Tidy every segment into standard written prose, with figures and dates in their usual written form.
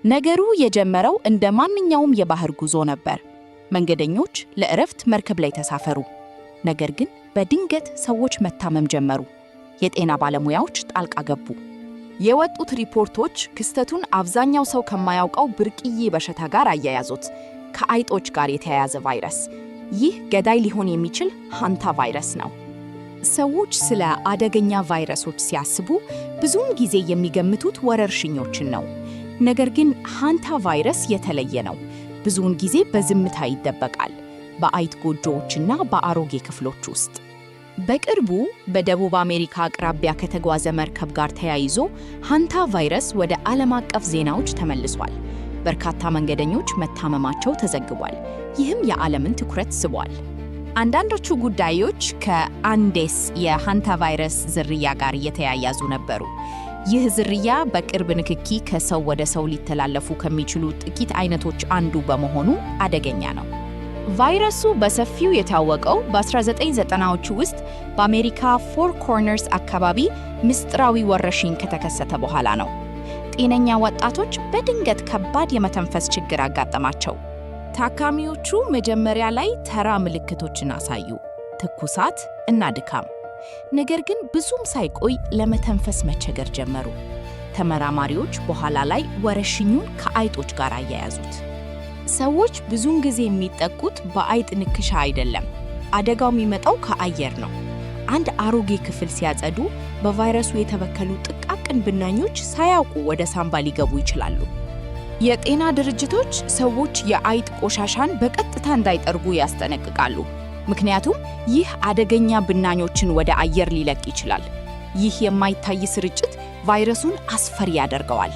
ነገሩ የጀመረው እንደ ማንኛውም የባህር ጉዞ ነበር። መንገደኞች ለእረፍት መርከብ ላይ ተሳፈሩ። ነገር ግን በድንገት ሰዎች መታመም ጀመሩ። የጤና ባለሙያዎች ጣልቃ ገቡ። የወጡት ሪፖርቶች ክስተቱን አብዛኛው ሰው ከማያውቀው ብርቅዬ በሽታ ጋር አያያዙት፣ ከአይጦች ጋር የተያያዘ ቫይረስ። ይህ ገዳይ ሊሆን የሚችል ሃንታ ቫይረስ ነው። ሰዎች ስለ አደገኛ ቫይረሶች ሲያስቡ ብዙውን ጊዜ የሚገምቱት ወረርሽኞችን ነው። ነገር ግን ሃንታ ቫይረስ የተለየ ነው። ብዙውን ጊዜ በዝምታ ይደበቃል፣ በአይጥ ጎጆዎችና በአሮጌ ክፍሎች ውስጥ። በቅርቡ በደቡብ አሜሪካ አቅራቢያ ከተጓዘ መርከብ ጋር ተያይዞ ሃንታ ቫይረስ ወደ ዓለም አቀፍ ዜናዎች ተመልሷል። በርካታ መንገደኞች መታመማቸው ተዘግቧል። ይህም የዓለምን ትኩረት ስቧል። አንዳንዶቹ ጉዳዮች ከአንዴስ የሃንታ ቫይረስ ዝርያ ጋር የተያያዙ ነበሩ። ይህ ዝርያ በቅርብ ንክኪ ከሰው ወደ ሰው ሊተላለፉ ከሚችሉ ጥቂት አይነቶች አንዱ በመሆኑ አደገኛ ነው። ቫይረሱ በሰፊው የታወቀው በ1990ዎቹ ውስጥ በአሜሪካ ፎር ኮርነርስ አካባቢ ምስጢራዊ ወረርሽኝ ከተከሰተ በኋላ ነው። ጤነኛ ወጣቶች በድንገት ከባድ የመተንፈስ ችግር አጋጠማቸው። ታካሚዎቹ መጀመሪያ ላይ ተራ ምልክቶችን አሳዩ፣ ትኩሳት እና ድካም። ነገር ግን ብዙም ሳይቆይ ለመተንፈስ መቸገር ጀመሩ። ተመራማሪዎች በኋላ ላይ ወረርሽኙን ከአይጦች ጋር አያያዙት። ሰዎች ብዙውን ጊዜ የሚጠቁት በአይጥ ንክሻ አይደለም። አደጋው የሚመጣው ከአየር ነው። አንድ አሮጌ ክፍል ሲያጸዱ በቫይረሱ የተበከሉ ጥቃቅን ብናኞች ሳያውቁ ወደ ሳምባ ሊገቡ ይችላሉ። የጤና ድርጅቶች ሰዎች የአይጥ ቆሻሻን በቀጥታ እንዳይጠርጉ ያስጠነቅቃሉ። ምክንያቱም ይህ አደገኛ ብናኞችን ወደ አየር ሊለቅ ይችላል። ይህ የማይታይ ስርጭት ቫይረሱን አስፈሪ ያደርገዋል።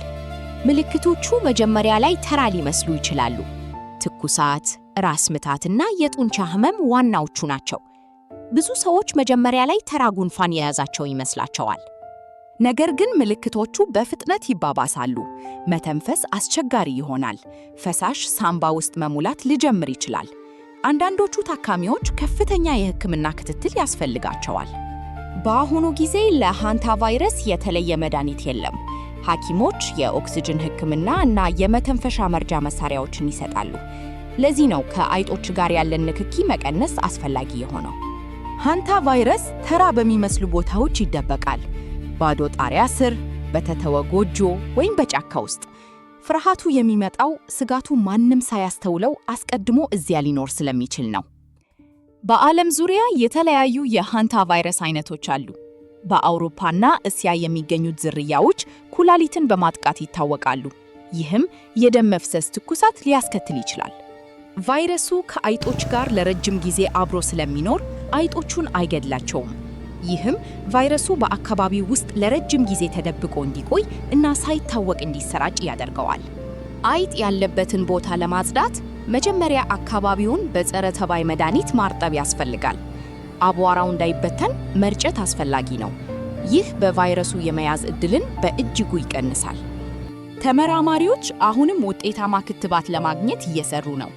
ምልክቶቹ መጀመሪያ ላይ ተራ ሊመስሉ ይችላሉ። ትኩሳት፣ ራስ ምታትና የጡንቻ ህመም ዋናዎቹ ናቸው። ብዙ ሰዎች መጀመሪያ ላይ ተራ ጉንፋን የያዛቸው ይመስላቸዋል። ነገር ግን ምልክቶቹ በፍጥነት ይባባሳሉ። መተንፈስ አስቸጋሪ ይሆናል። ፈሳሽ ሳምባ ውስጥ መሙላት ሊጀምር ይችላል። አንዳንዶቹ ታካሚዎች ከፍተኛ የሕክምና ክትትል ያስፈልጋቸዋል። በአሁኑ ጊዜ ለሃንታ ቫይረስ የተለየ መድኃኒት የለም። ሐኪሞች የኦክሲጅን ሕክምና እና የመተንፈሻ መርጃ መሳሪያዎችን ይሰጣሉ። ለዚህ ነው ከአይጦች ጋር ያለን ንክኪ መቀነስ አስፈላጊ የሆነው። ሃንታ ቫይረስ ተራ በሚመስሉ ቦታዎች ይደበቃል። ባዶ ጣሪያ ስር፣ በተተወ ጎጆ ወይም በጫካ ውስጥ። ፍርሃቱ የሚመጣው ስጋቱ ማንም ሳያስተውለው አስቀድሞ እዚያ ሊኖር ስለሚችል ነው። በዓለም ዙሪያ የተለያዩ የሃንታ ቫይረስ አይነቶች አሉ። በአውሮፓና እስያ የሚገኙት ዝርያዎች ኩላሊትን በማጥቃት ይታወቃሉ። ይህም የደም መፍሰስ፣ ትኩሳት ሊያስከትል ይችላል። ቫይረሱ ከአይጦች ጋር ለረጅም ጊዜ አብሮ ስለሚኖር አይጦቹን አይገድላቸውም። ይህም ቫይረሱ በአካባቢው ውስጥ ለረጅም ጊዜ ተደብቆ እንዲቆይ እና ሳይታወቅ እንዲሰራጭ ያደርገዋል። አይጥ ያለበትን ቦታ ለማጽዳት መጀመሪያ አካባቢውን በጸረ ተባይ መድኃኒት ማርጠብ ያስፈልጋል። አቧራው እንዳይበተን መርጨት አስፈላጊ ነው። ይህ በቫይረሱ የመያዝ ዕድልን በእጅጉ ይቀንሳል። ተመራማሪዎች አሁንም ውጤታማ ክትባት ለማግኘት እየሰሩ ነው።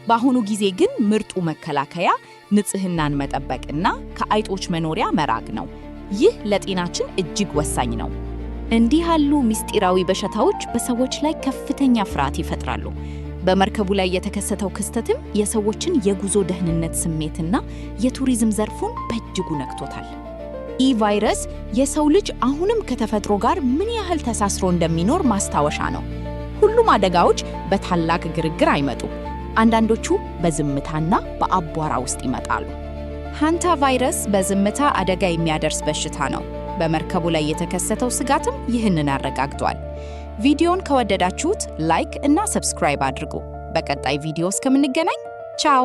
በአሁኑ ጊዜ ግን ምርጡ መከላከያ ንጽህናን መጠበቅና ከአይጦች መኖሪያ መራቅ ነው። ይህ ለጤናችን እጅግ ወሳኝ ነው። እንዲህ ያሉ ምስጢራዊ በሽታዎች በሰዎች ላይ ከፍተኛ ፍርሃት ይፈጥራሉ። በመርከቡ ላይ የተከሰተው ክስተትም የሰዎችን የጉዞ ደህንነት ስሜትና የቱሪዝም ዘርፉን በእጅጉ ነክቶታል። ይህ ቫይረስ የሰው ልጅ አሁንም ከተፈጥሮ ጋር ምን ያህል ተሳስሮ እንደሚኖር ማስታወሻ ነው። ሁሉም አደጋዎች በታላቅ ግርግር አይመጡም። አንዳንዶቹ በዝምታና በአቧራ ውስጥ ይመጣሉ። ሃንታ ቫይረስ በዝምታ አደጋ የሚያደርስ በሽታ ነው። በመርከቡ ላይ የተከሰተው ስጋትም ይህንን አረጋግጧል። ቪዲዮን ከወደዳችሁት ላይክ እና ሰብስክራይብ አድርጉ። በቀጣይ ቪዲዮ እስከምንገናኝ ቻው።